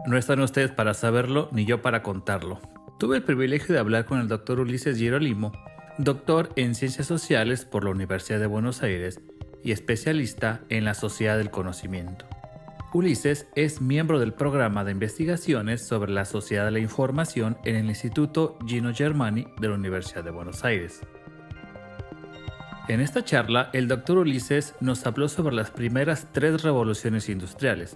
No están ustedes para saberlo ni yo para contarlo. Tuve el privilegio de hablar con el doctor Ulises Girolimo, doctor en Ciencias Sociales por la Universidad de Buenos Aires y especialista en la sociedad del conocimiento. Ulises es miembro del programa de investigaciones sobre la sociedad de la información en el Instituto Gino Germani de la Universidad de Buenos Aires. En esta charla, el doctor Ulises nos habló sobre las primeras 3 revoluciones industriales,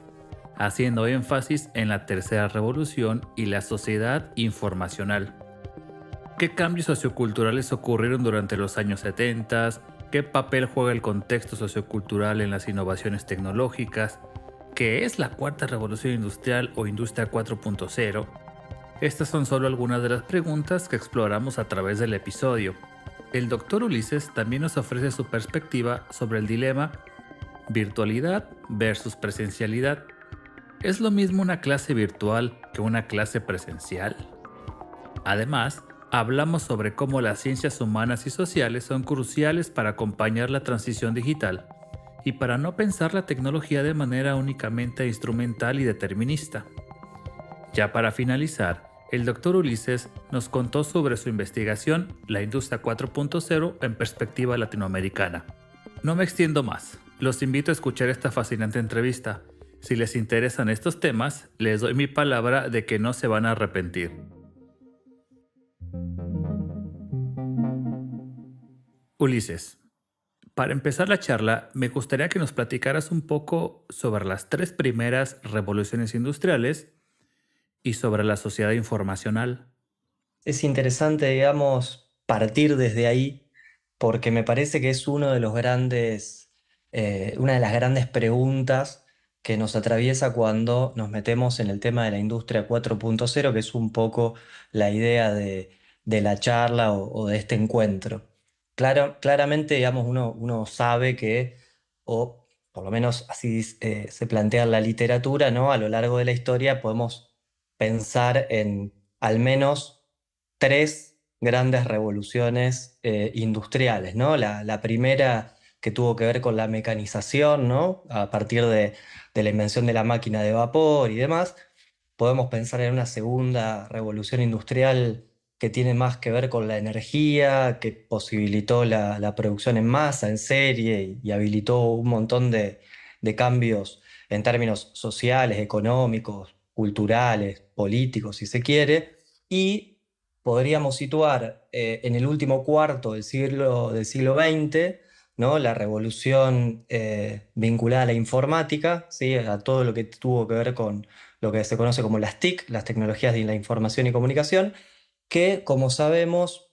haciendo énfasis en la tercera revolución y la sociedad informacional. ¿Qué cambios socioculturales ocurrieron durante los años 70? ¿Qué papel juega el contexto sociocultural en las innovaciones tecnológicas? ¿Qué es la cuarta revolución industrial o industria 4.0? Estas son solo algunas de las preguntas que exploramos a través del episodio. El doctor Ulises también nos ofrece su perspectiva sobre el dilema virtualidad versus presencialidad. ¿Es lo mismo una clase virtual que una clase presencial? Además, hablamos sobre cómo las ciencias humanas y sociales son cruciales para acompañar la transición digital y para no pensar la tecnología de manera únicamente instrumental y determinista. Ya para finalizar, el doctor Ulises nos contó sobre su investigación, la industria 4.0 en perspectiva latinoamericana. No me extiendo más, los invito a escuchar esta fascinante entrevista. Si les interesan estos temas, les doy mi palabra de que no se van a arrepentir. Ulises, para empezar la charla, me gustaría que nos platicaras un poco sobre las 3 primeras revoluciones industriales y sobre la sociedad informacional. Es interesante, digamos, partir desde ahí, porque me parece que es una de las grandes preguntas que nos atraviesa cuando nos metemos en el tema de la industria 4.0, que es un poco la idea de la charla o de este encuentro. Claramente, digamos, uno sabe que, o por lo menos así se plantea en la literatura, ¿no? A lo largo de la historia podemos pensar en al menos 3 grandes revoluciones industriales, ¿no? La primera que tuvo que ver con la mecanización, ¿no? A partir de la invención de la máquina de vapor y demás. Podemos pensar en una segunda revolución industrial que tiene más que ver con la energía, que posibilitó la producción en masa, en serie, y habilitó un montón de cambios en términos sociales, económicos, culturales, políticos, si se quiere. Y podríamos situar en el último cuarto del siglo XX, ¿no? La revolución vinculada a la informática, ¿sí? A todo lo que tuvo que ver con lo que se conoce como las TIC, las tecnologías de la información y comunicación, que, como sabemos,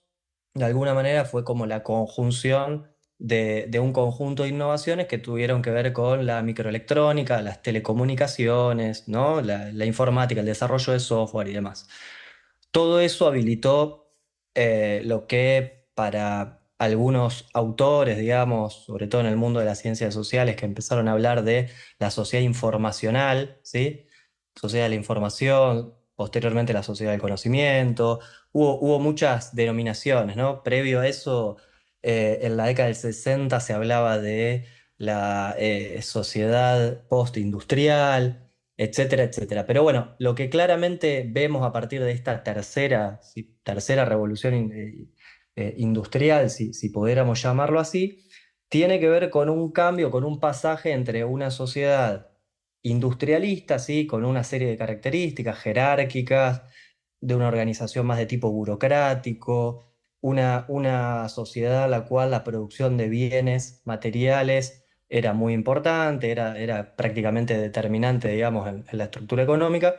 de alguna manera fue como la conjunción de un conjunto de innovaciones que tuvieron que ver con la microelectrónica, las telecomunicaciones, ¿no? La informática, el desarrollo de software y demás. Todo eso habilitó lo que para algunos autores, digamos, sobre todo en el mundo de las ciencias sociales, que empezaron a hablar de la sociedad informacional, ¿sí? Sociedad de la información, posteriormente la sociedad del conocimiento. Hubo muchas denominaciones, ¿no? Previo a eso, en la década del 60 se hablaba de la sociedad postindustrial, etcétera, etcétera. Pero bueno, lo que claramente vemos a partir de esta tercera revolución industrial, si pudiéramos llamarlo así, tiene que ver con un cambio, con un pasaje entre una sociedad industrialista, ¿sí? Con una serie de características jerárquicas, de una organización más de tipo burocrático, una sociedad en la cual la producción de bienes materiales era muy importante, era prácticamente determinante, digamos, en la estructura económica,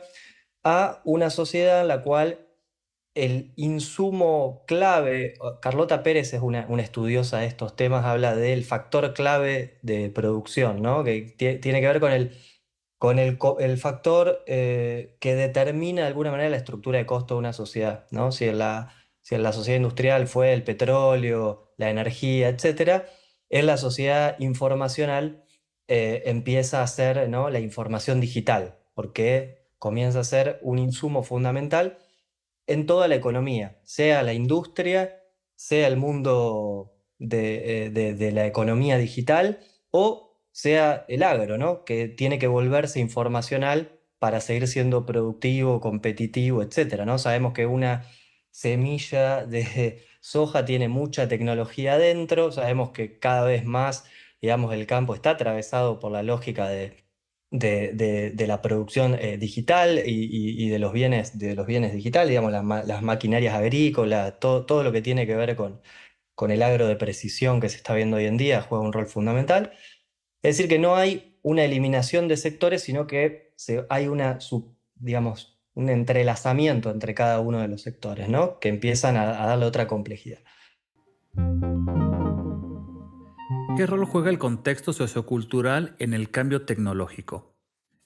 a una sociedad en la cual el insumo clave, Carlota Pérez es una estudiosa de estos temas, habla del factor clave de producción, ¿no? Que tiene que ver con el factor que determina de alguna manera la estructura de costo de una sociedad, ¿no? Si en la sociedad industrial fue el petróleo, la energía, etcétera, en la sociedad informacional empieza a ser, ¿no? La información digital, porque comienza a ser un insumo fundamental en toda la economía, sea la industria, sea el mundo de la economía digital o sea el agro, ¿no? Que tiene que volverse informacional para seguir siendo productivo, competitivo, etcétera, ¿no? Sabemos que una semilla de soja tiene mucha tecnología adentro, sabemos que cada vez más, digamos, el campo está atravesado por la lógica de la producción digital y de los bienes digitales, digamos, las maquinarias agrícolas, todo lo que tiene que ver con el agro de precisión que se está viendo hoy en día juega un rol fundamental. Es decir, que no hay una eliminación de sectores, sino que hay digamos, un entrelazamiento entre cada uno de los sectores, ¿no? Que empiezan a darle otra complejidad. ¿Qué rol juega el contexto sociocultural en el cambio tecnológico?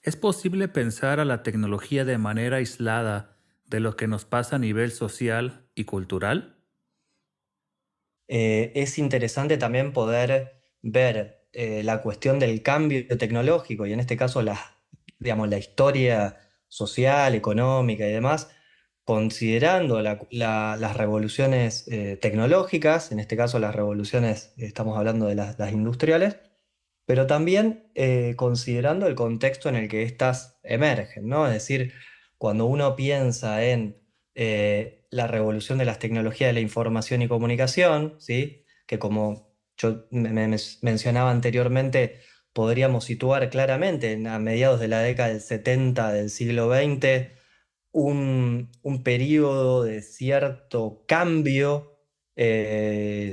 ¿Es posible pensar a la tecnología de manera aislada de lo que nos pasa a nivel social y cultural? Es interesante también poder ver la cuestión del cambio tecnológico y en este caso digamos, la historia social, económica y demás, considerando las revoluciones tecnológicas, en este caso las revoluciones, estamos hablando de las industriales, pero también considerando el contexto en el que éstas emergen, ¿no? Es decir, cuando uno piensa en la revolución de las tecnologías de la información y comunicación, ¿sí? Que como yo mencionaba anteriormente, podríamos situar claramente a mediados de la década del 70 del siglo XX, un periodo de cierto cambio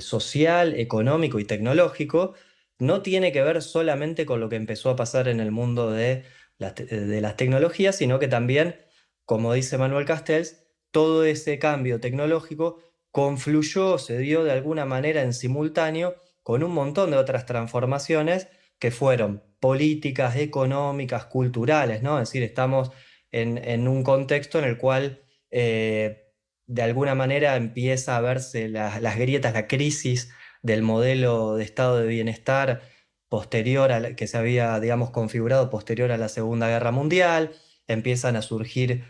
social, económico y tecnológico, no tiene que ver solamente con lo que empezó a pasar en el mundo de las tecnologías, sino que también, como dice Manuel Castells, todo ese cambio tecnológico confluyó, se dio de alguna manera en simultáneo con un montón de otras transformaciones que fueron políticas, económicas, culturales, ¿no? Es decir, estamos en un contexto en el cual de alguna manera empieza a verse las grietas, la crisis del modelo de estado de bienestar posterior que se había, digamos, configurado posterior a la Segunda Guerra Mundial. Empiezan a surgir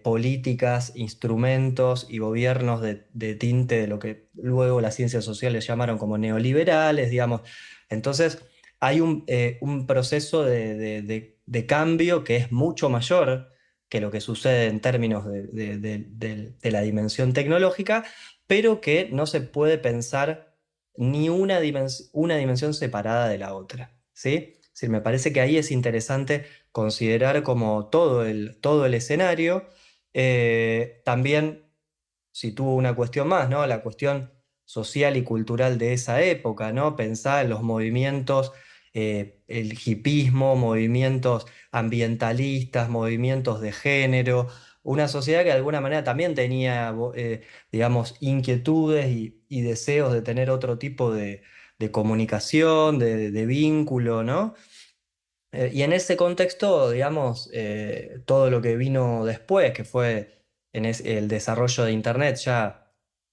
políticas, instrumentos y gobiernos de tinte de lo que luego las ciencias sociales llamaron como neoliberales, digamos. Entonces, hay un proceso de cambio que es mucho mayor que lo que sucede en términos de la dimensión tecnológica, pero que no se puede pensar ni una dimensión separada de la otra, ¿sí? Es decir, me parece que ahí es interesante considerar como todo el escenario. También sitúo una cuestión más, ¿no? La cuestión social y cultural de esa época, ¿no? Pensar en los movimientos, el hipismo, movimientos ambientalistas, movimientos de género, una sociedad que de alguna manera también tenía, digamos, inquietudes y deseos de tener otro tipo de comunicación, de vínculo, ¿no? Y en ese contexto, digamos, todo lo que vino después, que fue el desarrollo de Internet, ya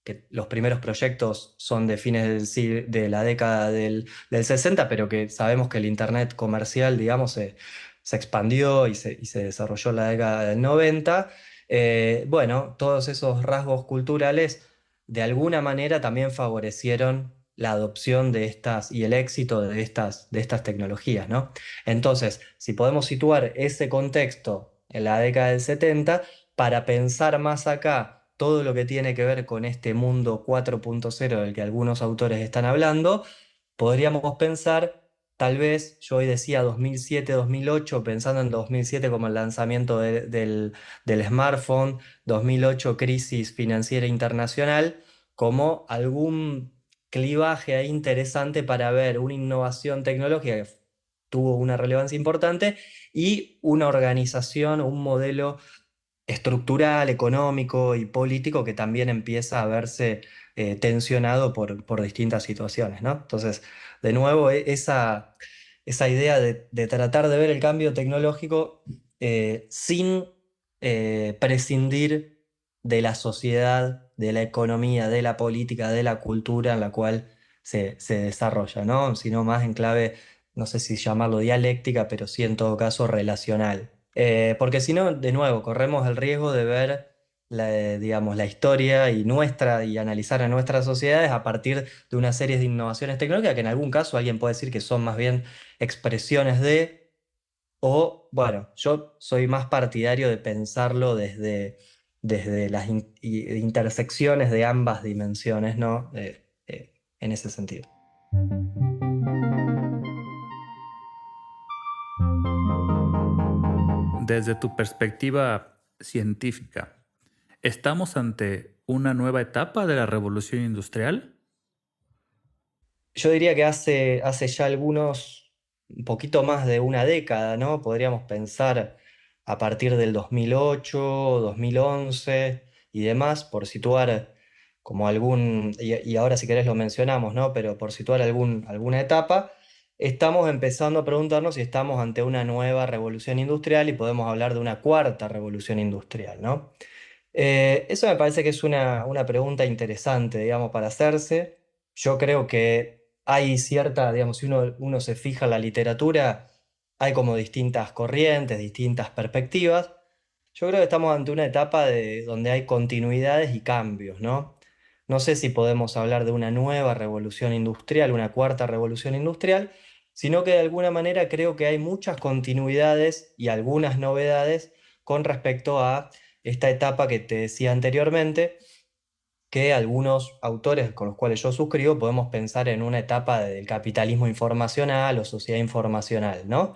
que los primeros proyectos son de fines de la década del 60, pero que sabemos que el Internet comercial, digamos, se expandió y se desarrolló en la década del 90. Bueno, todos esos rasgos culturales de alguna manera también favorecieron la adopción de estas y el éxito de estas tecnologías, ¿no? Entonces, si podemos situar ese contexto en la década del 70 para pensar más acá todo lo que tiene que ver con este mundo 4.0 del que algunos autores están hablando, podríamos pensar, tal vez, yo hoy decía 2007-2008, pensando en 2007 como el lanzamiento del smartphone, 2008 crisis financiera internacional, como algún clivaje ahí interesante para ver una innovación tecnológica que tuvo una relevancia importante y una organización, un modelo estructural, económico y político que también empieza a verse tensionado por distintas situaciones, ¿no? Entonces, de nuevo, esa idea de tratar de ver el cambio tecnológico sin prescindir de la sociedad, de la economía, de la política, de la cultura en la cual se desarrolla, ¿no? Sino más en clave, no sé si llamarlo dialéctica, pero sí en todo caso relacional. Porque si no, de nuevo, corremos el riesgo de ver digamos, la historia y analizar a nuestras sociedades a partir de una serie de innovaciones tecnológicas que en algún caso alguien puede decir que son más bien expresiones de, O, bueno, yo soy más partidario de pensarlo desde las intersecciones de ambas dimensiones, ¿no? En ese sentido. Desde tu perspectiva científica, ¿estamos ante una nueva etapa de la revolución industrial? Yo diría que hace ya un poquito más de una década, ¿no? Podríamos pensar a partir del 2008, 2011 y demás, por situar como y ahora si querés lo mencionamos, ¿no? Pero por situar alguna etapa, estamos empezando a preguntarnos si estamos ante una nueva revolución industrial y podemos hablar de una cuarta revolución industrial, ¿no? Eso me parece que es una pregunta interesante, digamos, para hacerse. Yo creo que hay cierta, digamos, si uno se fija en la literatura, hay como distintas corrientes, distintas perspectivas. Yo creo que estamos ante una etapa donde hay continuidades y cambios, ¿no? No sé si podemos hablar de una nueva revolución industrial, una cuarta revolución industrial, sino que de alguna manera creo que hay muchas continuidades y algunas novedades con respecto a esta etapa que te decía anteriormente, que algunos autores con los cuales yo suscribo podemos pensar en una etapa del capitalismo informacional o sociedad informacional, ¿no?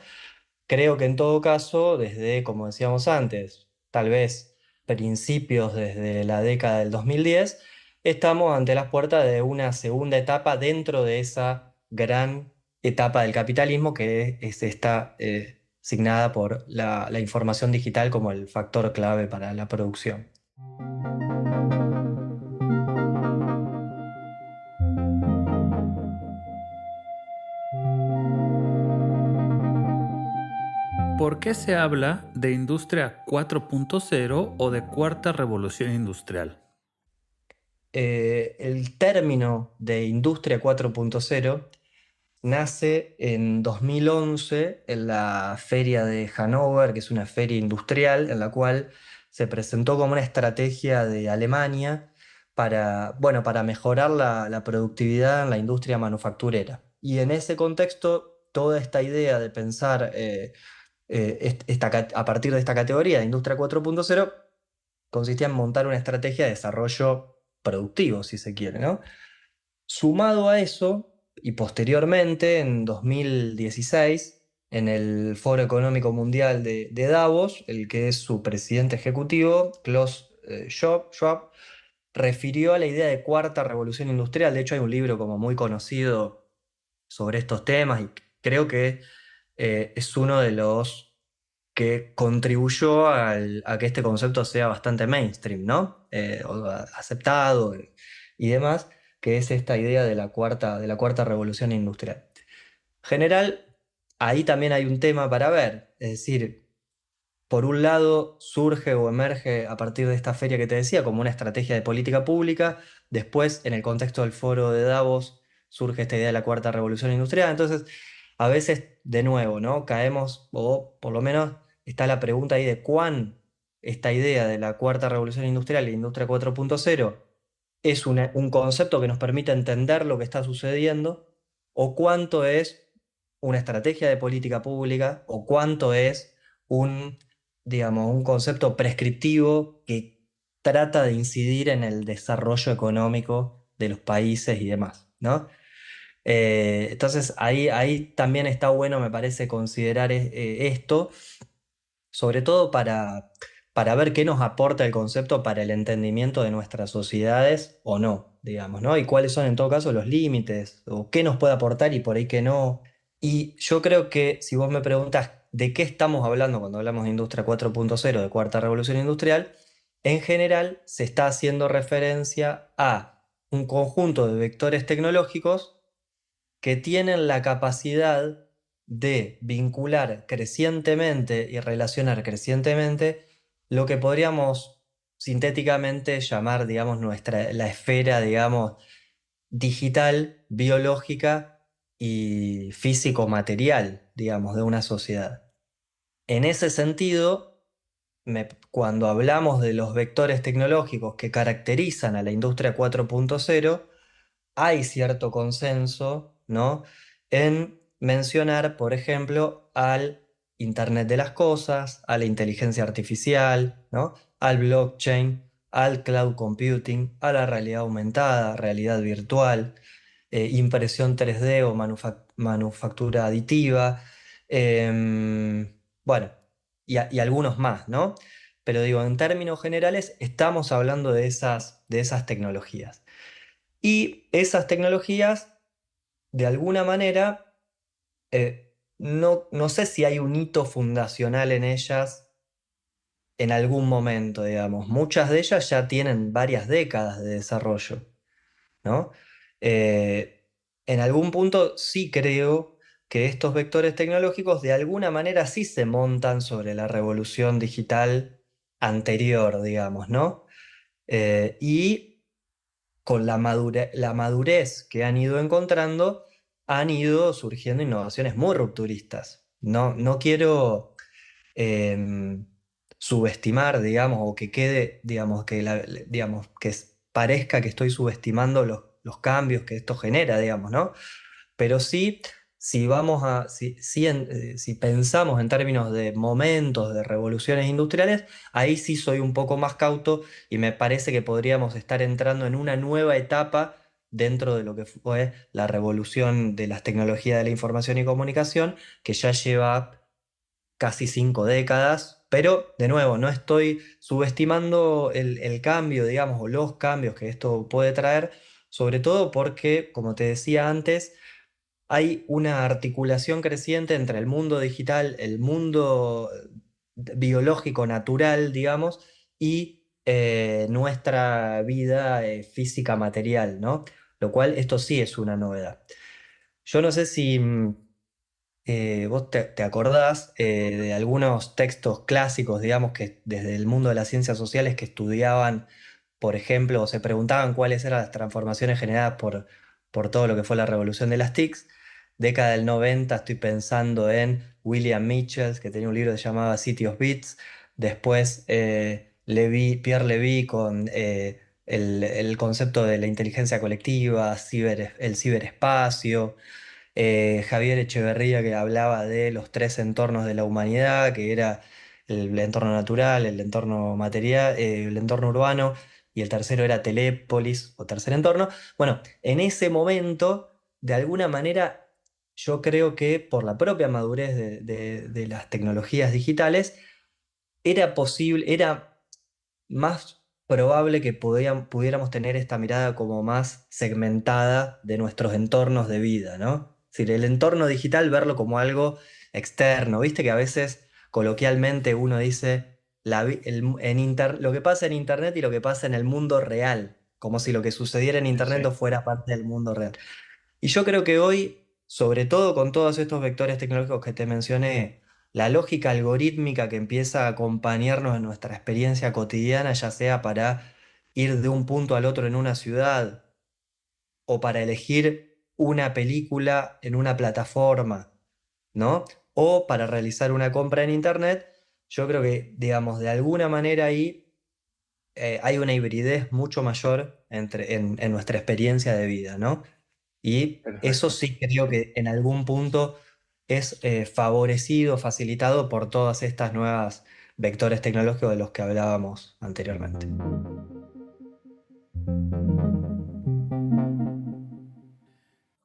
Creo que en todo caso, desde, como decíamos antes, tal vez principios desde la década del 2010, estamos ante las puertas de una segunda etapa dentro de esa gran etapa del capitalismo que es esta signada por la información digital como el factor clave para la producción. ¿Por qué se habla de industria 4.0 o de cuarta revolución industrial? El término de Industria 4.0 nace en 2011 en la feria de Hannover, que es una feria industrial en la cual se presentó como una estrategia de Alemania bueno, para mejorar la productividad en la industria manufacturera. Y en ese contexto, toda esta idea de pensar a partir de esta categoría de Industria 4.0 consistía en montar una estrategia de desarrollo productivo, si se quiere, ¿no? Sumado a eso, y posteriormente, en 2016, en el Foro Económico Mundial de Davos, el que es su presidente ejecutivo, Klaus Schwab, refirió a la idea de cuarta revolución industrial. De hecho, hay un libro como muy conocido sobre estos temas y creo que es uno de los que contribuyó a que este concepto sea bastante mainstream, ¿no? Aceptado y demás, que es esta idea de la cuarta revolución industrial. En general, ahí también hay un tema para ver, es decir, por un lado surge o emerge a partir de esta feria que te decía como una estrategia de política pública, después en el contexto del foro de Davos surge esta idea de la cuarta revolución industrial, entonces a veces de nuevo, ¿no? Caemos, o por lo menos está la pregunta ahí de cuán esta idea de la cuarta revolución industrial y industria 4.0 es un concepto que nos permite entender lo que está sucediendo, o cuánto es una estrategia de política pública, o cuánto es un, digamos, un concepto prescriptivo que trata de incidir en el desarrollo económico de los países y demás, ¿no? Entonces ahí también está bueno, me parece, considerar esto, sobre todo para ver qué nos aporta el concepto para el entendimiento de nuestras sociedades o no, digamos, ¿no? Y cuáles son en todo caso los límites, o qué nos puede aportar y por ahí qué no. Y yo creo que si vos me preguntas de qué estamos hablando cuando hablamos de Industria 4.0, de Cuarta Revolución Industrial, en general se está haciendo referencia a un conjunto de vectores tecnológicos que tienen la capacidad de vincular crecientemente y relacionar crecientemente lo que podríamos sintéticamente llamar, digamos, la esfera, digamos, digital, biológica y físico-material, digamos, de una sociedad. En ese sentido, cuando hablamos de los vectores tecnológicos que caracterizan a la industria 4.0, hay cierto consenso, ¿no? En mencionar, por ejemplo, al Internet de las cosas, a la inteligencia artificial, ¿no? Al blockchain, al cloud computing, a la realidad aumentada, realidad virtual, impresión 3D o manufactura aditiva, bueno, y algunos más, ¿no? Pero digo, en términos generales, estamos hablando de esas tecnologías. Y esas tecnologías, de alguna manera, no sé si hay un hito fundacional en ellas en algún momento, digamos. Muchas de ellas ya tienen varias décadas de desarrollo, ¿no? Eh, en algún punto sí creo que estos vectores tecnológicos de alguna manera sí se montan sobre la revolución digital anterior, digamos, ¿no? Y con la madurez que han ido encontrando, han ido surgiendo innovaciones muy rupturistas. No quiero em, subestimar, digamos, o que quede, digamos, digamos, parezca que estoy subestimando los cambios que esto genera, digamos, ¿no? Pero sí, si pensamos en términos de momentos de revoluciones industriales, ahí sí soy un poco más cauto y me parece que podríamos estar entrando en una nueva etapa dentro de lo que fue la revolución de las tecnologías de la información y comunicación, que ya lleva casi 5 décadas, pero de nuevo, no estoy subestimando el cambio, digamos, o los cambios que esto puede traer, sobre todo porque, como te decía antes, hay una articulación creciente entre el mundo digital, el mundo biológico natural, digamos, y nuestra vida física material, ¿no? Lo cual esto sí es una novedad. Yo no sé si vos te acordás de algunos textos clásicos, digamos, que desde el mundo de las ciencias sociales que estudiaban, por ejemplo, o se preguntaban cuáles eran las transformaciones generadas por todo lo que fue la revolución de las TICs. Década del 90, estoy pensando en William Mitchell, que tenía un libro que se llamaba City of Bits. Después Pierre Levy con el concepto de la inteligencia colectiva, el ciberespacio. Javier Echeverría, que hablaba de los tres entornos de la humanidad, que era el entorno natural, el entorno material, el entorno urbano, y el tercero era Telépolis o tercer entorno. Bueno, en ese momento, de alguna manera, yo creo que por la propia madurez de las tecnologías digitales, era posible, era más probable que pudiéramos tener esta mirada como más segmentada de nuestros entornos de vida, ¿no? Es decir, el entorno digital, verlo como algo externo, viste que a veces coloquialmente uno dice lo que pasa en Internet y lo que pasa en el mundo real, como si lo que sucediera en Internet Sí. no fuera parte del mundo real. Y yo creo que hoy, sobre todo con todos estos vectores tecnológicos que te mencioné, la lógica algorítmica que empieza a acompañarnos en nuestra experiencia cotidiana, ya sea para ir de un punto al otro en una ciudad o para elegir una película en una plataforma, ¿no? O para realizar una compra en internet, yo creo que, digamos, de alguna manera ahí hay una hibridez mucho mayor en nuestra experiencia de vida, ¿no? Y eso Perfecto. sí creo que en algún punto es favorecido, facilitado por todas estas nuevas vectores tecnológicos de los que hablábamos anteriormente.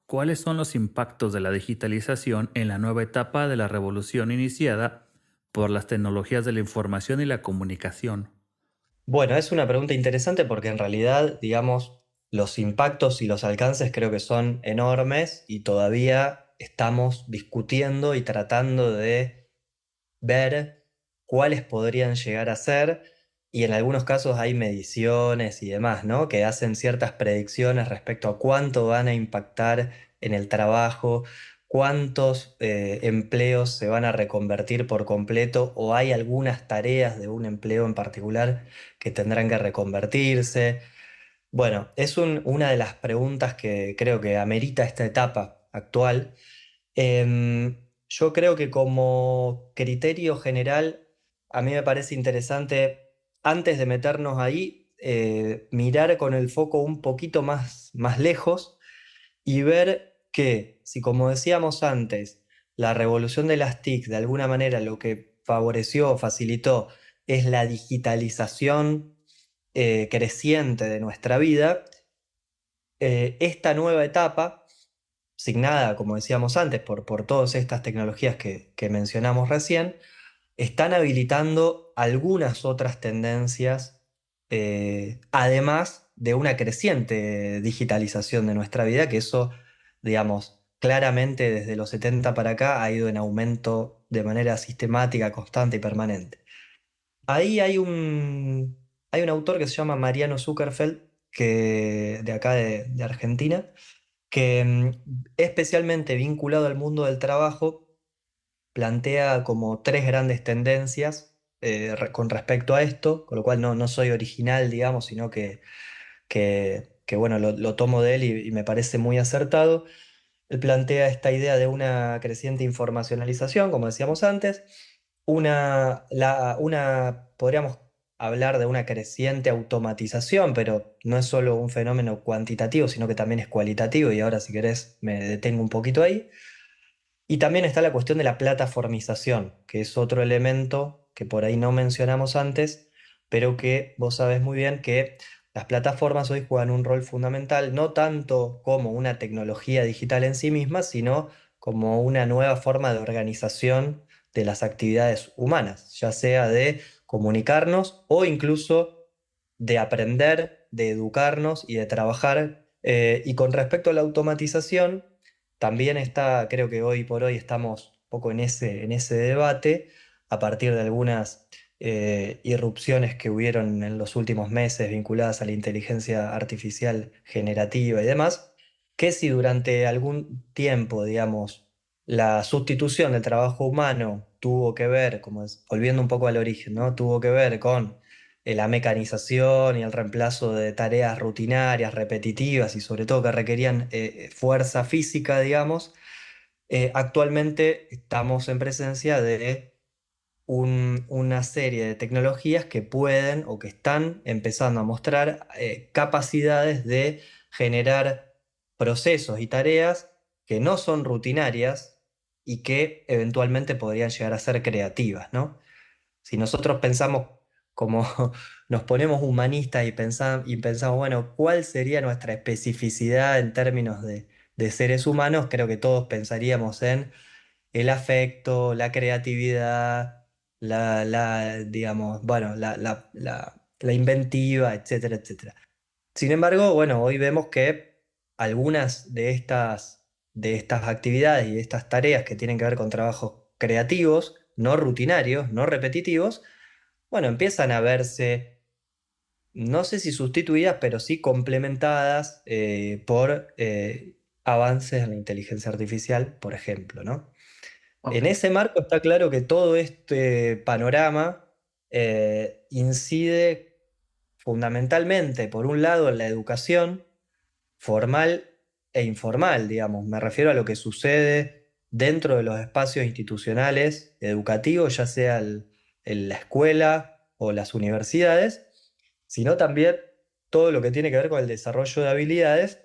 ¿Cuáles son los impactos de la digitalización en la nueva etapa de la revolución iniciada por las tecnologías de la información y la comunicación? Bueno, es una pregunta interesante porque en realidad, digamos, los impactos y los alcances creo que son enormes y todavía estamos discutiendo y tratando de ver cuáles podrían llegar a ser, y en algunos casos hay mediciones y demás, ¿no? Que hacen ciertas predicciones respecto a cuánto van a impactar en el trabajo, cuántos empleos se van a reconvertir por completo, o hay algunas tareas de un empleo en particular que tendrán que reconvertirse. Bueno, es una de las preguntas que creo que amerita esta etapa actual. Yo creo que como criterio general, a mí me parece interesante, antes de meternos ahí, mirar con el foco un poquito más lejos y ver que, si como decíamos antes, la revolución de las TIC de alguna manera lo que favoreció o facilitó es la digitalización creciente de nuestra vida, esta nueva etapa, signada, como decíamos antes, por todas estas tecnologías que mencionamos recién, están habilitando algunas otras tendencias, además de una creciente digitalización de nuestra vida, que eso, digamos, claramente desde los 70 para acá ha ido en aumento de manera sistemática, constante y permanente. Ahí hay un autor que se llama Mariano Zuckerfeld, de acá de Argentina, que especialmente vinculado al mundo del trabajo, plantea como tres grandes tendencias con respecto a esto, con lo cual no soy original, digamos, sino que, bueno, lo tomo de él y me parece muy acertado. Él plantea esta idea de una creciente informacionalización, como decíamos antes, podríamos hablar de una creciente automatización, pero no es solo un fenómeno cuantitativo, sino que también es cualitativo, y ahora si querés me detengo un poquito ahí. Y también está la cuestión de la plataformización, que es otro elemento que por ahí no mencionamos antes, pero que vos sabés muy bien que las plataformas hoy juegan un rol fundamental, no tanto como una tecnología digital en sí misma, sino como una nueva forma de organización de las actividades humanas, ya sea de comunicarnos o incluso de aprender, de educarnos y de trabajar. Y con respecto a la automatización, también está, creo que hoy por hoy estamos un poco en ese debate, a partir de algunas irrupciones que hubieron en los últimos meses vinculadas a la inteligencia artificial generativa y demás, que si durante algún tiempo, digamos, la sustitución del trabajo humano tuvo que ver, volviendo un poco al origen, ¿no? Tuvo que ver con la mecanización y el reemplazo de tareas rutinarias, repetitivas y sobre todo que requerían fuerza física, digamos. Actualmente estamos en presencia de una serie de tecnologías que pueden o que están empezando a mostrar capacidades de generar procesos y tareas que no son rutinarias y que eventualmente podrían llegar a ser creativas, ¿no? Si nosotros pensamos como nos ponemos humanistas y pensamos, bueno, ¿cuál sería nuestra especificidad en términos de seres humanos? Creo que todos pensaríamos en el afecto, la creatividad, digamos, bueno, la inventiva, etcétera, etcétera. Sin embargo, bueno, hoy vemos que algunas de estas actividades y de estas tareas que tienen que ver con trabajos creativos, no rutinarios, no repetitivos, bueno, empiezan a verse, no sé si sustituidas, pero sí complementadas por avances en la inteligencia artificial, por ejemplo, ¿no? Ok. En ese marco está claro que todo este panorama incide fundamentalmente, por un lado, en la educación formal e informal, digamos. Me refiero a lo que sucede dentro de los espacios institucionales educativos, ya sea en la escuela o las universidades, sino también todo lo que tiene que ver con el desarrollo de habilidades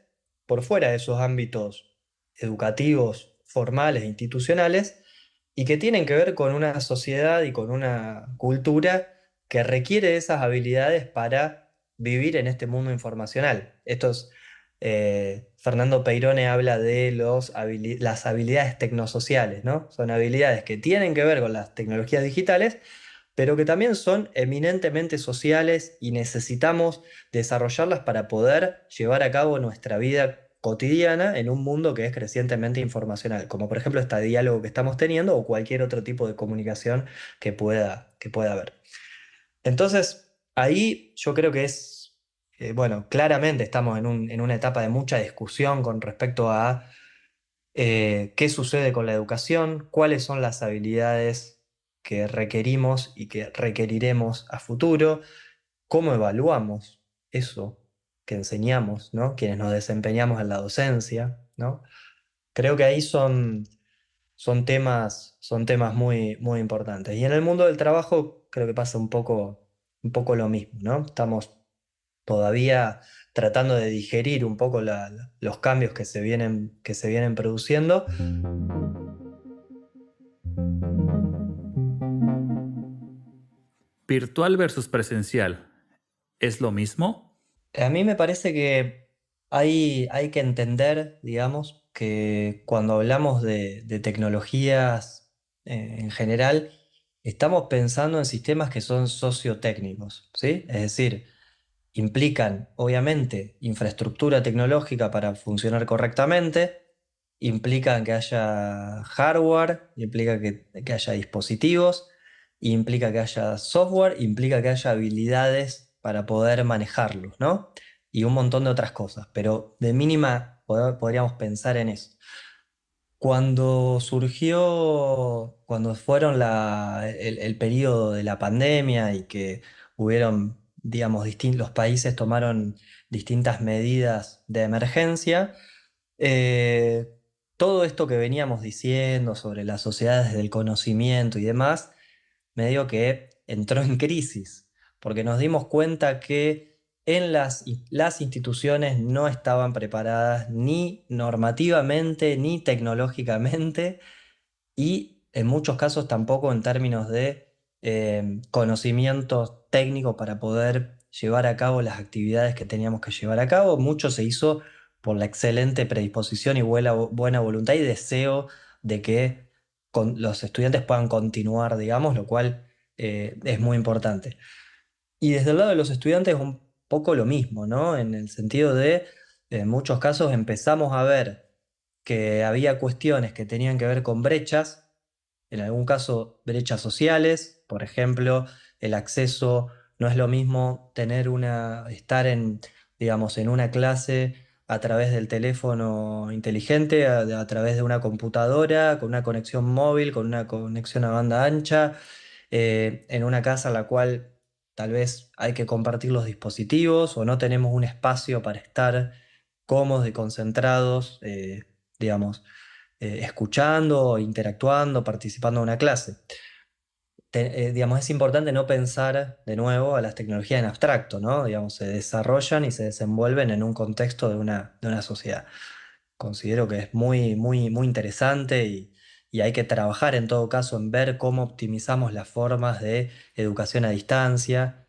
por fuera de esos ámbitos educativos, formales e institucionales, y que tienen que ver con una sociedad y con una cultura que requiere de esas habilidades para vivir en este mundo informacional. Fernando Peirone habla de las habilidades tecnosociales, ¿no? Son habilidades que tienen que ver con las tecnologías digitales, pero que también son eminentemente sociales y necesitamos desarrollarlas para poder llevar a cabo nuestra vida cotidiana en un mundo que es crecientemente informacional, como por ejemplo este diálogo que estamos teniendo o cualquier otro tipo de comunicación que pueda haber. Entonces, ahí yo creo que bueno, claramente estamos en una etapa de mucha discusión con respecto a qué sucede con la educación, cuáles son las habilidades que requerimos y que requeriremos a futuro, cómo evaluamos eso que enseñamos, ¿no? Quienes nos desempeñamos en la docencia, ¿no? Creo que ahí son temas muy, muy importantes. Y en el mundo del trabajo creo que pasa un poco lo mismo, ¿no? Estamos todavía tratando de digerir un poco los cambios que se vienen produciendo. ¿Virtual versus presencial es lo mismo? A mí me parece que hay que entender, digamos, que cuando hablamos de tecnologías en general, estamos pensando en sistemas que son sociotécnicos, ¿sí? Es decir, implican, obviamente, infraestructura tecnológica para funcionar correctamente, implican que haya hardware, implica que haya dispositivos, implica que haya software, implica que haya habilidades para poder manejarlos, ¿no? Y un montón de otras cosas, pero de mínima podríamos pensar en eso. Cuando fueron el periodo de la pandemia y que hubieron, digamos, los países tomaron distintas medidas de emergencia, eh, todo esto que veníamos diciendo sobre las sociedades del conocimiento y demás, medio que entró en crisis, porque nos dimos cuenta que las instituciones no estaban preparadas ni normativamente ni tecnológicamente y en muchos casos tampoco en términos de conocimientos técnicos para poder llevar a cabo las actividades que teníamos que llevar a cabo. Mucho se hizo por la excelente predisposición y buena voluntad y deseo de que los estudiantes puedan continuar, digamos, lo cual es muy importante. Y desde el lado de los estudiantes un poco lo mismo, ¿no? En el sentido de, en muchos casos empezamos a ver que había cuestiones que tenían que ver con brechas, en algún caso brechas sociales, por ejemplo, el acceso, no es lo mismo estar digamos, en una clase a través del teléfono inteligente, a través de una computadora, con una conexión móvil, con una conexión a banda ancha, en una casa en la cual tal vez hay que compartir los dispositivos o no tenemos un espacio para estar cómodos y concentrados, digamos, escuchando, interactuando, participando en una clase. Digamos, es importante no pensar de nuevo a las tecnologías en abstracto, ¿no? Digamos, se desarrollan y se desenvuelven en un contexto de una sociedad. Considero que es muy, muy, muy interesante y hay que trabajar en todo caso en ver cómo optimizamos las formas de educación a distancia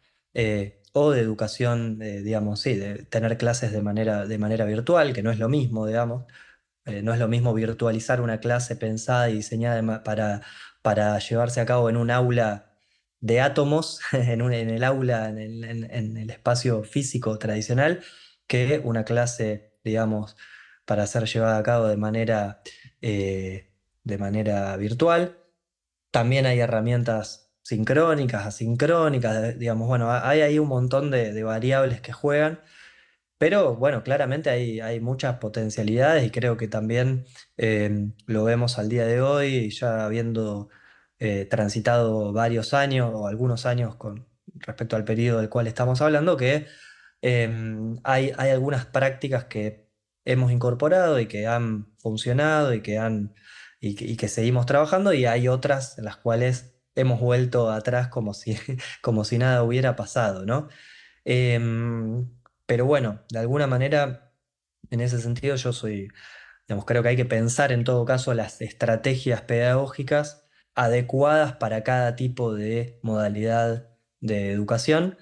o de educación, digamos, sí, de tener clases de manera virtual, que no es lo mismo, digamos. No es lo mismo virtualizar una clase pensada y diseñada para llevarse a cabo en un aula de átomos, en el aula, en el espacio físico tradicional, que una clase, digamos, para ser llevada a cabo de manera virtual. También hay herramientas sincrónicas, asincrónicas, digamos, bueno, hay ahí un montón de variables que juegan, pero bueno, claramente hay muchas potencialidades y creo que también lo vemos al día de hoy, ya habiendo transitado varios años o algunos años con respecto al periodo del cual estamos hablando, que hay algunas prácticas que hemos incorporado y que han funcionado y que seguimos trabajando y hay otras en las cuales hemos vuelto atrás como si, como si nada hubiera pasado, ¿no? Em, pero bueno, de alguna manera, en ese sentido, digamos, creo que hay que pensar en todo caso las estrategias pedagógicas adecuadas para cada tipo de modalidad de educación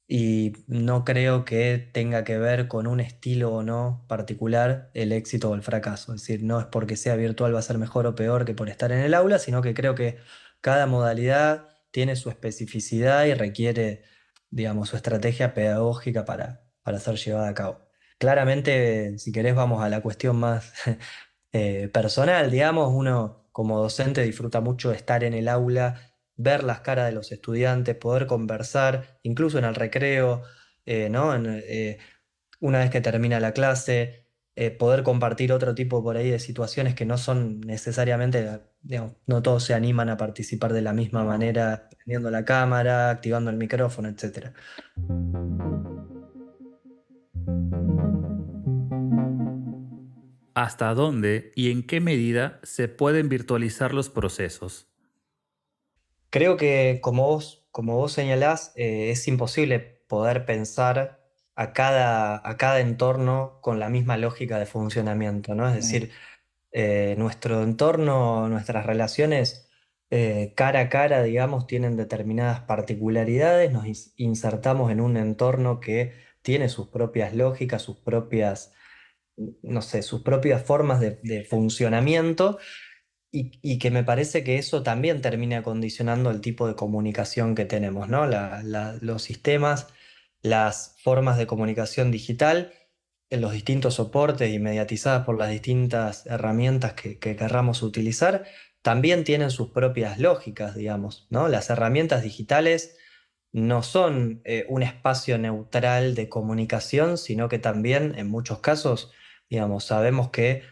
y no creo que tenga que ver con un estilo o no particular el éxito o el fracaso. Es decir, no es porque sea virtual va a ser mejor o peor que por estar en el aula, sino que creo que cada modalidad tiene su especificidad y requiere, digamos, su estrategia pedagógica para ser llevada a cabo. Claramente, si querés, vamos a la cuestión más personal, digamos, uno como docente disfruta mucho de estar en el aula, ver las caras de los estudiantes, poder conversar, incluso en el recreo, ¿no? Una vez que termina la clase, poder compartir otro tipo por ahí de situaciones que no son necesariamente, digamos, no todos se animan a participar de la misma manera, prendiendo la cámara, activando el micrófono, etcétera. ¿Hasta dónde y en qué medida se pueden virtualizar los procesos? Creo que como vos señalás, es imposible poder pensar a cada entorno con la misma lógica de funcionamiento, ¿no? Es decir, nuestro entorno, nuestras relaciones cara a cara, digamos, tienen determinadas particularidades, nos insertamos en un entorno que tiene sus propias lógicas, sus propias, no sé, sus propias formas de funcionamiento y que me parece que eso también termina condicionando el tipo de comunicación que tenemos, ¿no? Los sistemas, las formas de comunicación digital, en los distintos soportes y mediatizadas por las distintas herramientas que querramos utilizar, también tienen sus propias lógicas, digamos, ¿no? Las herramientas digitales no son un espacio neutral de comunicación, sino que también en muchos casos, digamos, sabemos que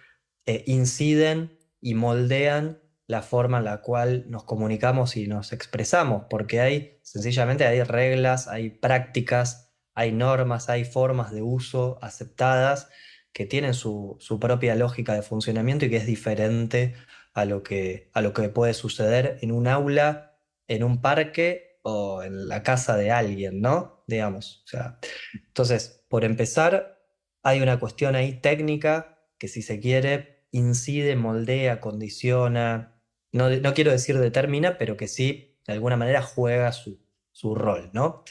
inciden y moldean la forma en la cual nos comunicamos y nos expresamos, porque sencillamente hay reglas, hay prácticas, hay normas, hay formas de uso aceptadas que tienen su propia lógica de funcionamiento y que es diferente a lo que puede suceder en un aula, en un parque o en la casa de alguien, ¿no? Digamos. O sea, entonces, por empezar, hay una cuestión ahí técnica que si se quiere incide, moldea, condiciona, no quiero decir determina, pero que sí, de alguna manera juega su rol, ¿no?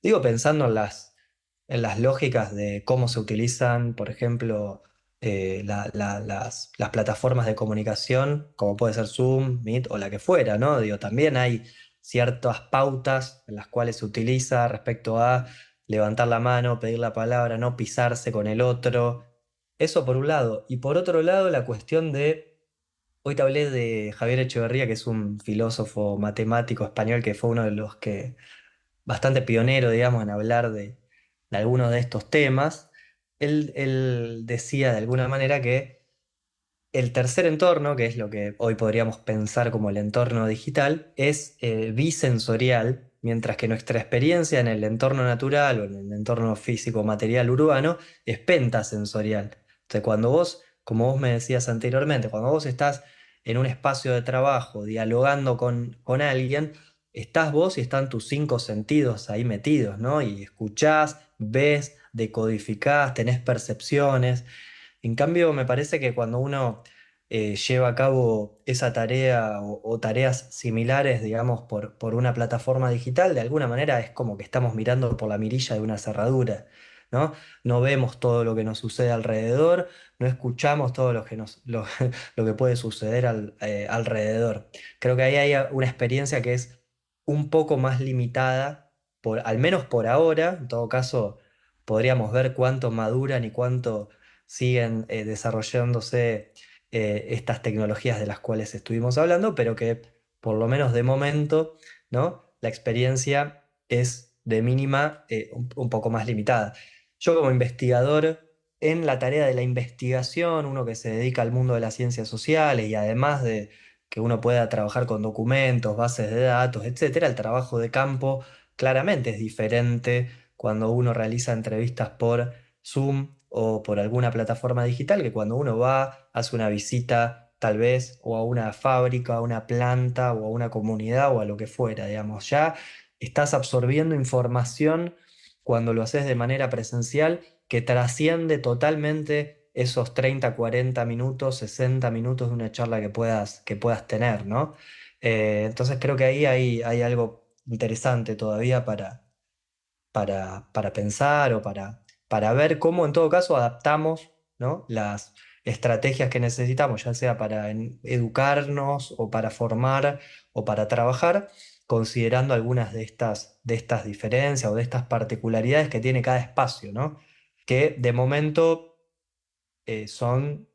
Digo, pensando en las lógicas de cómo se utilizan, por ejemplo, las plataformas de comunicación, como puede ser Zoom, Meet o la que fuera, ¿no? Digo, también hay ciertas pautas en las cuales se utiliza respecto a levantar la mano, pedir la palabra, no pisarse con el otro. Eso por un lado. Y por otro lado, la cuestión de, hoy te hablé de Javier Echeverría, que es un filósofo matemático español que fue uno de los que, bastante pionero, digamos, en hablar de algunos de estos temas. Él decía de alguna manera que el tercer entorno, que es lo que hoy podríamos pensar como el entorno digital, es bisensorial, mientras que nuestra experiencia en el entorno natural o en el entorno físico material urbano es pentasensorial. Entonces, cuando vos, como vos me decías anteriormente, cuando vos estás en un espacio de trabajo dialogando con alguien, estás vos y están tus cinco sentidos ahí metidos, ¿no? Y escuchás, ves, decodificás, tenés percepciones. En cambio, me parece que cuando uno lleva a cabo esa tarea o tareas similares, digamos, por una plataforma digital, de alguna manera es como que estamos mirando por la mirilla de una cerradura, ¿no? No vemos todo lo que nos sucede alrededor, no escuchamos todo lo que lo que puede suceder alrededor. Creo que ahí hay una experiencia que es un poco más limitada, al menos por ahora. En todo caso, podríamos ver cuánto maduran y cuánto siguen desarrollándose estas tecnologías de las cuales estuvimos hablando, pero que por lo menos de momento, ¿no? La experiencia es de mínima un poco más limitada. Yo como investigador, en la tarea de la investigación, uno que se dedica al mundo de las ciencias sociales y además de que uno pueda trabajar con documentos, bases de datos, etcétera, el trabajo de campo claramente es diferente cuando uno realiza entrevistas por Zoom o por alguna plataforma digital, que cuando uno va, hace una visita tal vez o a una fábrica, a una planta o a una comunidad o a lo que fuera, digamos, ya estás absorbiendo información cuando lo haces de manera presencial que trasciende totalmente esos 30 40 minutos, 60 minutos de una charla que puedas tener, ¿no? Entonces creo que ahí hay algo interesante todavía para pensar o para ver cómo en todo caso adaptamos, ¿no? Las estrategias que necesitamos, ya sea para educarnos o para formar o para trabajar, considerando algunas de estas diferencias o de estas particularidades que tiene cada espacio, ¿no? Que de momento son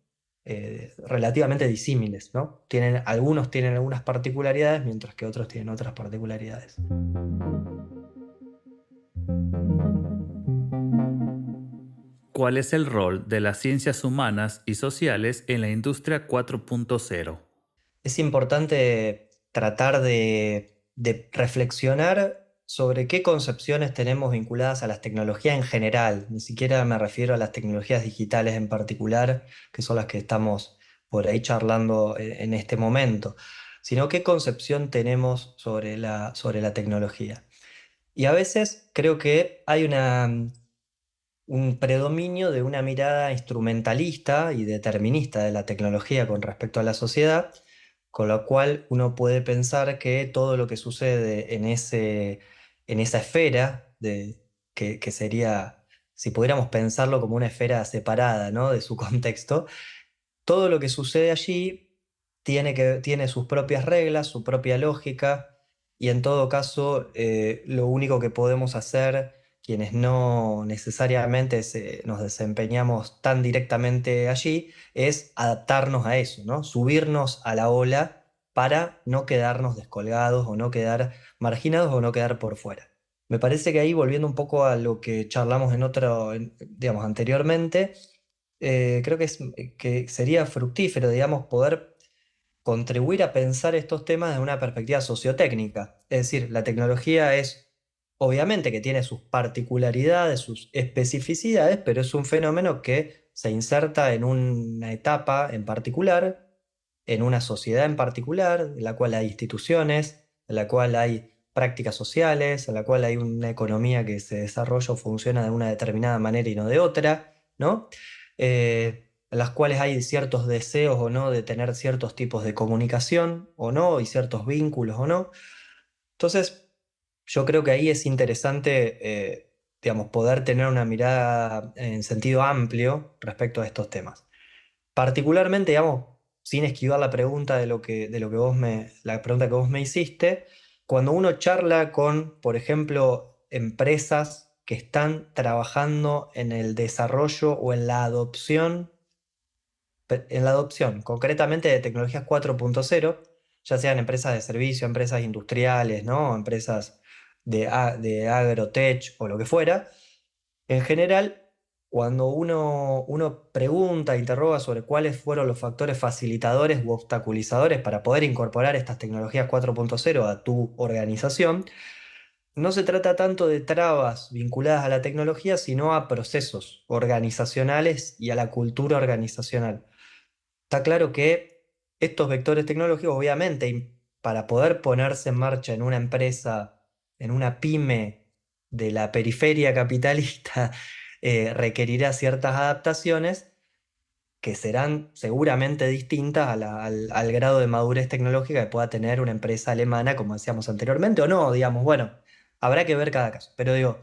relativamente disímiles, ¿no? Algunos tienen algunas particularidades, mientras que otros tienen otras particularidades. ¿Cuál es el rol de las ciencias humanas y sociales en la industria 4.0? Es importante tratar de reflexionar sobre qué concepciones tenemos vinculadas a las tecnologías en general. Ni siquiera me refiero a las tecnologías digitales en particular, que son las que estamos por ahí charlando en este momento, sino qué concepción tenemos sobre la tecnología. Y a veces creo que hay un predominio de una mirada instrumentalista y determinista de la tecnología con respecto a la sociedad, con lo cual uno puede pensar que todo lo que sucede en esa esfera, que sería, si pudiéramos pensarlo como una esfera separada, ¿no? de su contexto, todo lo que sucede allí tiene sus propias reglas, su propia lógica, y en todo caso, lo único que podemos hacer, quienes no necesariamente nos desempeñamos tan directamente allí, es adaptarnos a eso, ¿no? Subirnos a la ola para no quedarnos descolgados o no quedar marginados o no quedar por fuera. Me parece que ahí, volviendo un poco a lo que charlamos digamos, anteriormente, creo que sería fructífero, digamos, poder contribuir a pensar estos temas desde una perspectiva sociotécnica. Es decir, la tecnología es, obviamente que tiene sus particularidades, sus especificidades, pero es un fenómeno que se inserta en una etapa en particular, en una sociedad en particular, en la cual hay instituciones, en la cual hay prácticas sociales, en la cual hay una economía que se desarrolla o funciona de una determinada manera y no de otra, ¿no? En las cuales hay ciertos deseos o no de tener ciertos tipos de comunicación o no, y ciertos vínculos o no. Entonces, yo creo que ahí es interesante, digamos, poder tener una mirada en sentido amplio respecto a estos temas. Particularmente, digamos, sin esquivar la pregunta la pregunta que vos me hiciste, cuando uno charla con, por ejemplo, empresas que están trabajando en el desarrollo o en la adopción concretamente de tecnologías 4.0, ya sean empresas de servicio, empresas industriales, ¿no? Empresas de agrotech o lo que fuera, en general, cuando uno pregunta, interroga sobre cuáles fueron los factores facilitadores u obstaculizadores para poder incorporar estas tecnologías 4.0 a tu organización, no se trata tanto de trabas vinculadas a la tecnología, sino a procesos organizacionales y a la cultura organizacional. Está claro que estos vectores tecnológicos, obviamente, para poder ponerse en marcha en una empresa, en una pyme de la periferia capitalista, requerirá ciertas adaptaciones que serán seguramente distintas al grado de madurez tecnológica que pueda tener una empresa alemana, como decíamos anteriormente, o no, digamos, bueno, habrá que ver cada caso. Pero digo,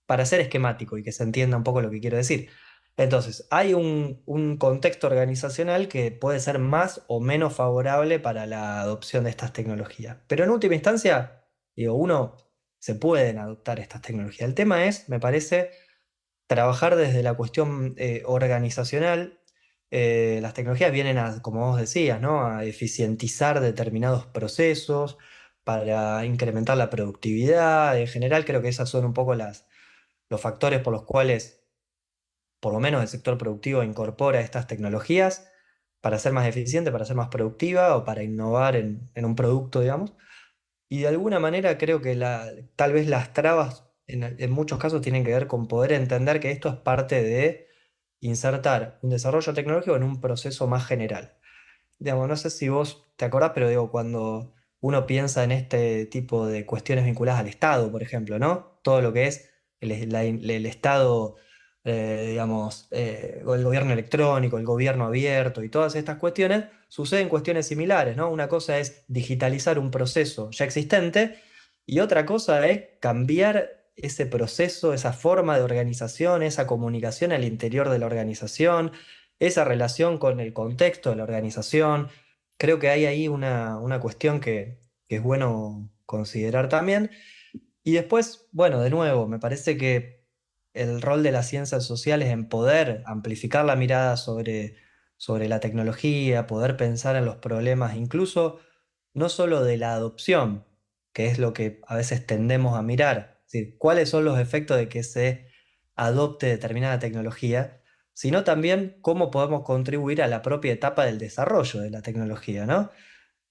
para ser esquemático y que se entienda un poco lo que quiero decir. Entonces, hay un contexto organizacional que puede ser más o menos favorable para la adopción de estas tecnologías. Pero en última instancia, digo, se pueden adoptar estas tecnologías. El tema es, me parece, trabajar desde la cuestión organizacional. Las tecnologías vienen a, como vos decías, ¿no? A eficientizar determinados procesos para incrementar la productividad. En general, creo que esas son un poco los factores por los cuales, por lo menos el sector productivo, incorpora estas tecnologías para ser más eficiente, para ser más productiva o para innovar en un producto, digamos. Y de alguna manera creo que tal vez las trabas en muchos casos tienen que ver con poder entender que esto es parte de insertar un desarrollo tecnológico en un proceso más general. Digamos, no sé si vos te acordás, pero digo, cuando uno piensa en este tipo de cuestiones vinculadas al Estado, por ejemplo, ¿no? Todo lo que es el Estado, digamos, o el gobierno electrónico, el gobierno abierto y todas estas cuestiones, suceden cuestiones similares, ¿no? Una cosa es digitalizar un proceso ya existente y otra cosa es cambiar ese proceso, esa forma de organización, esa comunicación al interior de la organización, esa relación con el contexto de la organización. Creo que hay ahí una cuestión que es bueno considerar también. Y después, bueno, de nuevo, me parece que el rol de las ciencias sociales en poder amplificar la mirada sobre la tecnología, poder pensar en los problemas, incluso no solo de la adopción, que es lo que a veces tendemos a mirar, es decir, cuáles son los efectos de que se adopte determinada tecnología, sino también cómo podemos contribuir a la propia etapa del desarrollo de la tecnología, ¿no?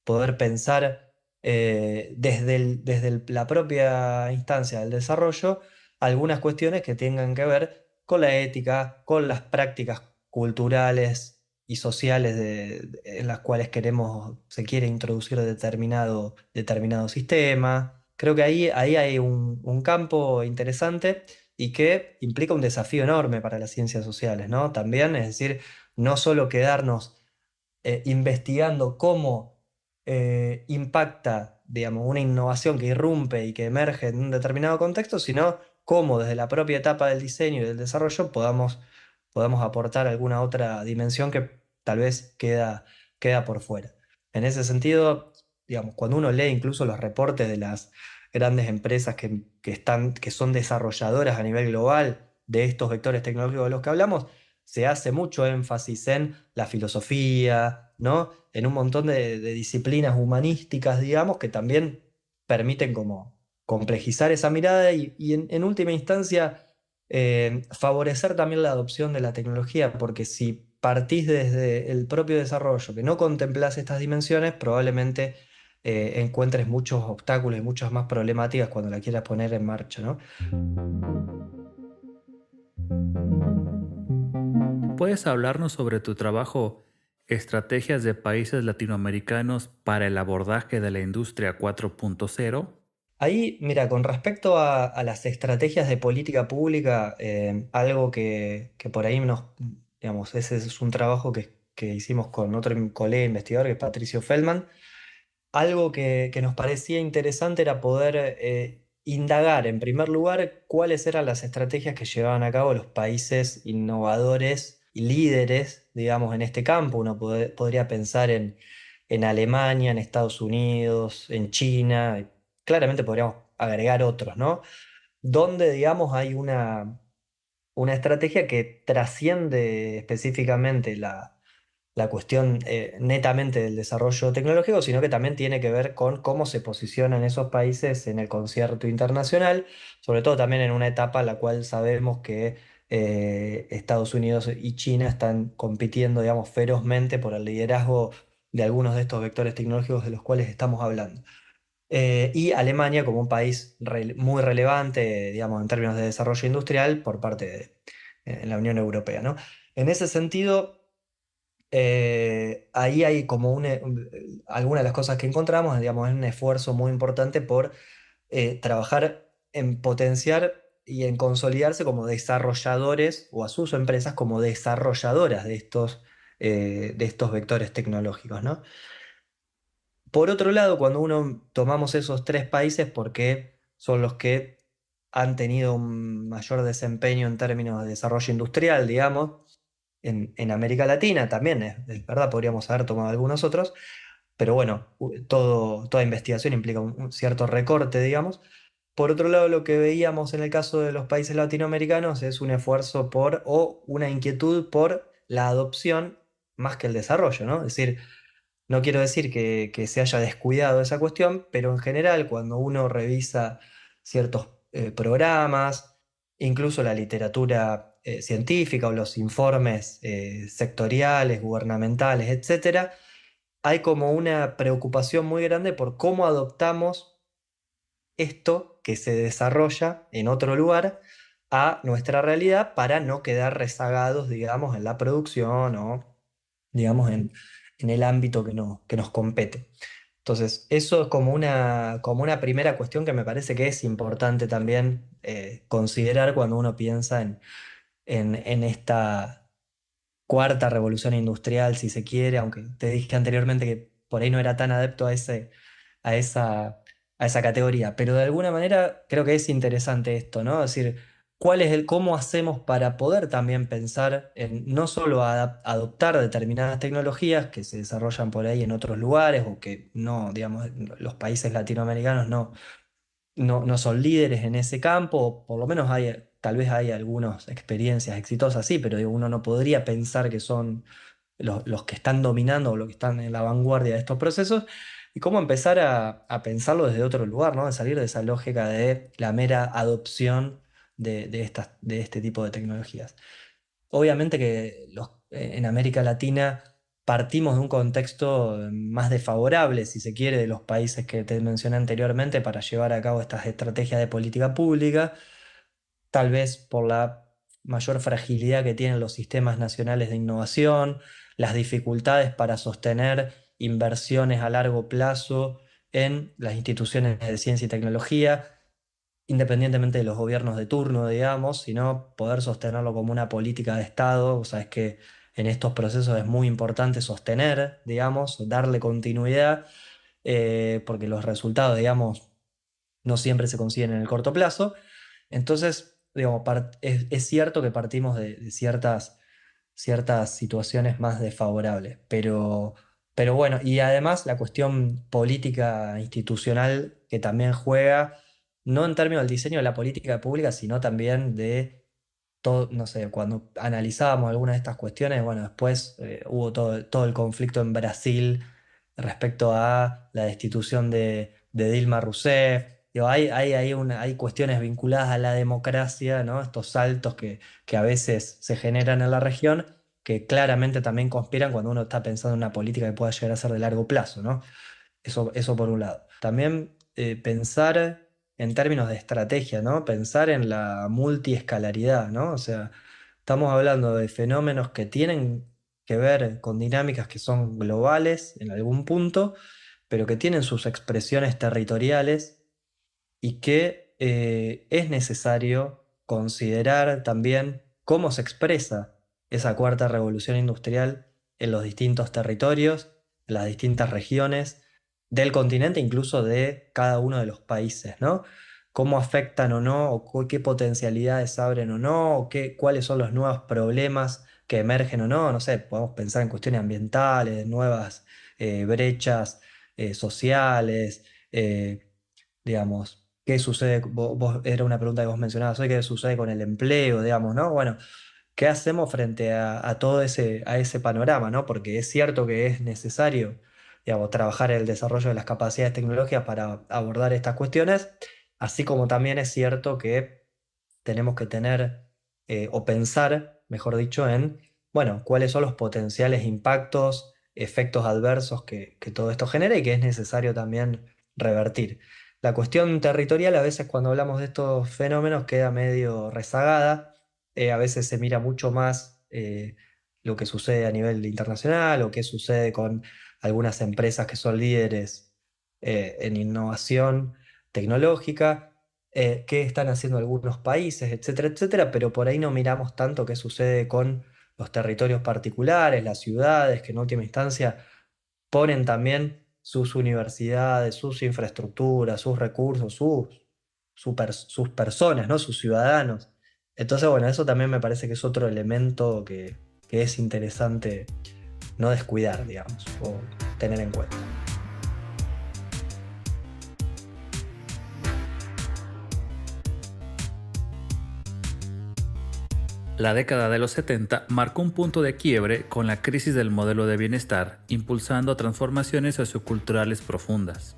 Poder pensar desde la propia instancia del desarrollo algunas cuestiones que tengan que ver con la ética, con las prácticas culturales y sociales en las cuales se quiere introducir determinado sistema. Creo que ahí hay un campo interesante y que implica un desafío enorme para las ciencias sociales, ¿no? También, es decir, no solo quedarnos investigando cómo impacta, digamos, una innovación que irrumpe y que emerge en un determinado contexto, sino cómo desde la propia etapa del diseño y del desarrollo podamos aportar alguna otra dimensión que tal vez queda por fuera. En ese sentido, digamos, cuando uno lee incluso los reportes de las grandes empresas que son desarrolladoras a nivel global de estos vectores tecnológicos de los que hablamos, se hace mucho énfasis en la filosofía, ¿no? En un montón de disciplinas humanísticas, digamos, que también permiten como complejizar esa mirada y en última instancia favorecer también la adopción de la tecnología, porque si partís desde el propio desarrollo, que no contemplas estas dimensiones, probablemente encuentres muchos obstáculos y muchas más problemáticas cuando la quieras poner en marcha, ¿no? ¿Puedes hablarnos sobre tu trabajo Estrategias de países latinoamericanos para el abordaje de la industria 4.0? Ahí, mira, con respecto a las estrategias de política pública, algo que por ahí digamos, ese es un trabajo que hicimos con otro colega investigador, que es Patricio Feldman. Algo que nos parecía interesante era poder indagar, en primer lugar, cuáles eran las estrategias que llevaban a cabo los países innovadores y líderes, digamos, en este campo. Uno podría pensar en Alemania, en Estados Unidos, en China, y claramente podríamos agregar otros, ¿no? Donde, digamos, hay una estrategia que trasciende específicamente la cuestión netamente del desarrollo tecnológico, sino que también tiene que ver con cómo se posicionan esos países en el concierto internacional, sobre todo también en una etapa en la cual sabemos que Estados Unidos y China están compitiendo, digamos, ferozmente por el liderazgo de algunos de estos vectores tecnológicos de los cuales estamos hablando. Y Alemania como un país muy relevante, digamos, en términos de desarrollo industrial por parte de la Unión Europea, ¿no? En ese sentido, ahí hay como algunas de las cosas que encontramos, digamos, es un esfuerzo muy importante por trabajar en potenciar y en consolidarse como desarrolladores o a sus empresas como desarrolladoras de estos vectores tecnológicos, ¿no? Por otro lado, cuando uno tomamos esos tres países porque son los que han tenido un mayor desempeño en términos de desarrollo industrial, digamos, en América Latina también, es verdad, podríamos haber tomado algunos otros, pero bueno, toda investigación implica un cierto recorte, digamos. Por otro lado, lo que veíamos en el caso de los países latinoamericanos es un esfuerzo o una inquietud por la adopción más que el desarrollo, ¿no? Es decir, no quiero decir que se haya descuidado esa cuestión, pero en general cuando uno revisa ciertos programas, incluso la literatura científica o los informes sectoriales, gubernamentales, etcétera, hay como una preocupación muy grande por cómo adoptamos esto que se desarrolla en otro lugar a nuestra realidad para no quedar rezagados, digamos, en la producción o, digamos, en el ámbito que nos compete. Entonces, eso es como una primera cuestión que me parece que es importante también considerar cuando uno piensa en esta cuarta revolución industrial, si se quiere, aunque te dije anteriormente que por ahí no era tan adepto a esa, a esa categoría. Pero de alguna manera creo que es interesante esto, ¿no? Es decir, cómo hacemos para poder también pensar en no solo adoptar determinadas tecnologías que se desarrollan por ahí en otros lugares o que no, digamos, los países latinoamericanos no son líderes en ese campo, o por lo menos tal vez hay algunas experiencias exitosas, sí, pero digo, uno no podría pensar que son los que están dominando o los que están en la vanguardia de estos procesos, y cómo empezar a pensarlo desde otro lugar, ¿no? De salir de esa lógica de la mera adopción de este tipo de tecnologías. Obviamente que en América Latina partimos de un contexto más desfavorable, si se quiere, de los países que te mencioné anteriormente para llevar a cabo estas estrategias de política pública, tal vez por la mayor fragilidad que tienen los sistemas nacionales de innovación, las dificultades para sostener inversiones a largo plazo en las instituciones de ciencia y tecnología independientemente de los gobiernos de turno, digamos, sino poder sostenerlo como una política de Estado. O sea, es que en estos procesos es muy importante sostener, digamos, darle continuidad. porque los resultados, digamos, no siempre se consiguen en el corto plazo. Entonces, digamos, es cierto que partimos de ciertas situaciones más desfavorables, pero bueno, y además la cuestión política institucional que también juega, no en términos del diseño de la política pública, sino también de todo, no sé, cuando analizábamos algunas de estas cuestiones, bueno, después hubo todo el conflicto en Brasil respecto a la destitución de Dilma Rousseff. Digo, hay cuestiones vinculadas a la democracia, ¿no? Estos saltos que a veces se generan en la región, que claramente también conspiran cuando uno está pensando en una política que pueda llegar a ser de largo plazo, ¿no? Eso por un lado. También pensar en términos de estrategia, ¿no? Pensar en la multiescalaridad, ¿no? O sea, estamos hablando de fenómenos que tienen que ver con dinámicas que son globales en algún punto, pero que tienen sus expresiones territoriales y que es necesario considerar también cómo se expresa esa cuarta revolución industrial en los distintos territorios, en las distintas regiones del continente, incluso de cada uno de los países, ¿no? Cómo afectan o no, o qué potencialidades abren o no, o cuáles son los nuevos problemas que emergen o no. No sé, podemos pensar en cuestiones ambientales, nuevas brechas sociales, digamos, ¿qué sucede? Era una pregunta que vos mencionabas hoy, ¿qué sucede con el empleo, digamos, ¿no? Bueno, ¿qué hacemos frente a todo ese panorama, ¿no? Porque es cierto que es necesario, digamos, trabajar en el desarrollo de las capacidades tecnológicas para abordar estas cuestiones, así como también es cierto que tenemos que tener o pensar, mejor dicho, en, bueno, cuáles son los potenciales impactos, efectos adversos que todo esto genera y que es necesario también revertir. La cuestión territorial, a veces cuando hablamos de estos fenómenos, queda medio rezagada. A veces se mira mucho más lo que sucede a nivel internacional o qué sucede con algunas empresas que son líderes en innovación tecnológica, qué están haciendo algunos países, etcétera, etcétera, pero por ahí no miramos tanto qué sucede con los territorios particulares, las ciudades, que en última instancia ponen también sus universidades, sus infraestructuras, sus recursos, sus personas, ¿no? Sus ciudadanos. Entonces, bueno, eso también me parece que es otro elemento que es interesante no descuidar, digamos, o tener en cuenta. La década de los 70 marcó un punto de quiebre con la crisis del modelo de bienestar, impulsando transformaciones socioculturales profundas.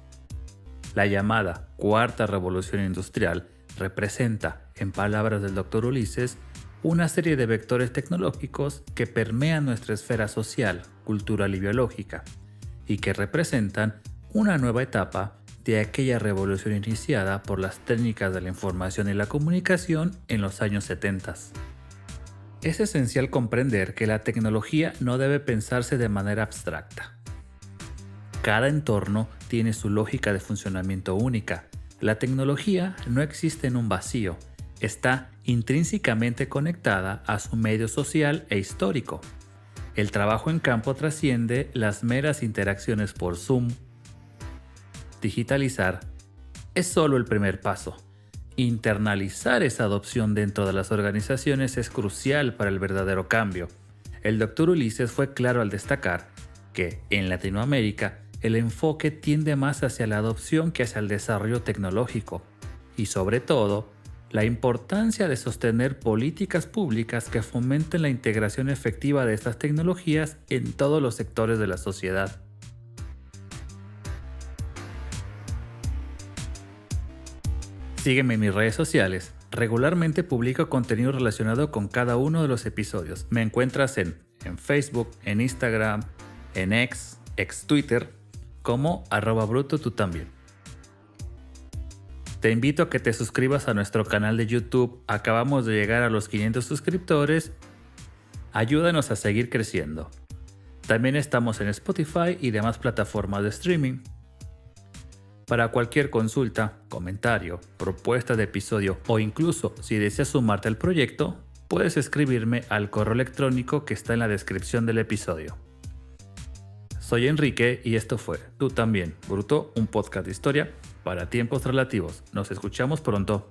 La llamada Cuarta Revolución Industrial representa, en palabras del Dr. Ulises, una serie de vectores tecnológicos que permean nuestra esfera social, cultural y biológica, y que representan una nueva etapa de aquella revolución iniciada por las técnicas de la información y la comunicación en los años 70. Es esencial comprender que la tecnología no debe pensarse de manera abstracta. Cada entorno tiene su lógica de funcionamiento única. La tecnología no existe en un vacío, está intrínsecamente conectada a su medio social e histórico. El trabajo en campo trasciende las meras interacciones por Zoom. Digitalizar es solo el primer paso. Internalizar esa adopción dentro de las organizaciones es crucial para el verdadero cambio. El Dr. Ulises fue claro al destacar que, en Latinoamérica, el enfoque tiende más hacia la adopción que hacia el desarrollo tecnológico, y sobre todo, la importancia de sostener políticas públicas que fomenten la integración efectiva de estas tecnologías en todos los sectores de la sociedad. Sígueme en mis redes sociales. Regularmente publico contenido relacionado con cada uno de los episodios. Me encuentras en Facebook, en Instagram, en ex Twitter, como @bruto tú también. Te invito a que te suscribas a nuestro canal de YouTube. Acabamos de llegar a los 500 suscriptores. Ayúdanos a seguir creciendo. También estamos en Spotify y demás plataformas de streaming. Para cualquier consulta, comentario, propuesta de episodio o incluso si deseas sumarte al proyecto, puedes escribirme al correo electrónico que está en la descripción del episodio. Soy Enrique y esto fue Tú también, Bruto, un podcast de historia para tiempos relativos. Nos escuchamos pronto.